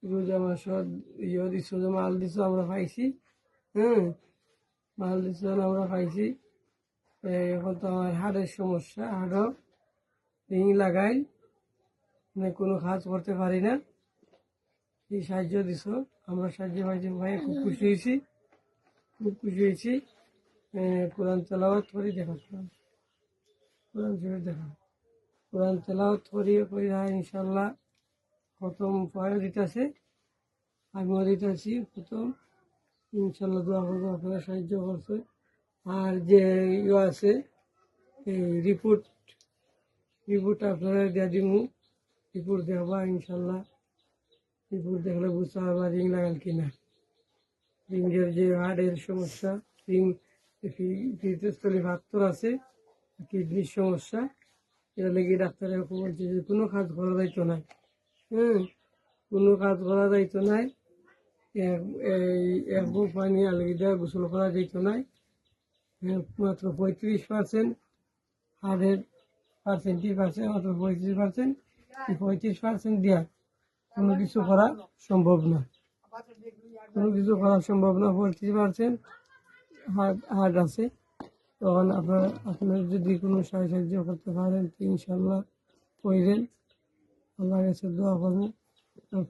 রোজা মাসত দিচ্ছ যে মাল দিচ্ছ আমরা পাইছি। হ্যাঁ, মাল দিচ্ছ আমরা পাইছি। এখন তো আমার হাড়ের সমস্যা, হাড়ও রিং লাগাই, মানে কোনো কাজ করতে পারি না। এই সাহায্য দিছ, আমরা সাহায্য পাইছি ভাই, খুব খুশি হয়েছি, খুব খুশি হয়েছি। কোরআন তেলাওয়াত করি দেখাচ্ছিলাম, কোরআন শরীফ দেখা, কোরআন তেলাওয়াত করি ইনশাল্লাহ প্রথম পয়েন্ট দিতেছে, আমিও দিতেছি প্রথম। ইনশাল্লাহ দোয়া করবো, আপনারা সাহায্য করছে। আর যে ইয়ে আছে এই রিপোর্ট আপনারা দিয়ে দিব, রিপোর্ট দেখবা ইনশাল্লাহ। রিপোর্ট দেখলে বুঝতে পারবা রিং লাগাল কিনা। রিংয়ের যে হার্টের সমস্যা, রিং স্থলে পাথর আছে, কিডনির সমস্যা, এটা লেগে ডাক্তারের বলছে যে কোনো কাজ করা যাইতো না। হ্যাঁ, কোনো কাজ করা যাইতো না। এক বুক পানি আলগিদা গোসল করা যাইতো না। মাত্র 35% হার্টের পার্সেন্টেজ আছে, মাত্র 35%। 35% দেওয়া কোনো কিছু করা সম্ভব না, কোনো কিছু করা সম্ভব না। 35% হার্ট আছে। তখন আপনার যদি কোনো সাহায্য করতে পারেন তো ইনশাল্লাহ কইরেন, আল্লাহর কাছে দোয়া করবেন।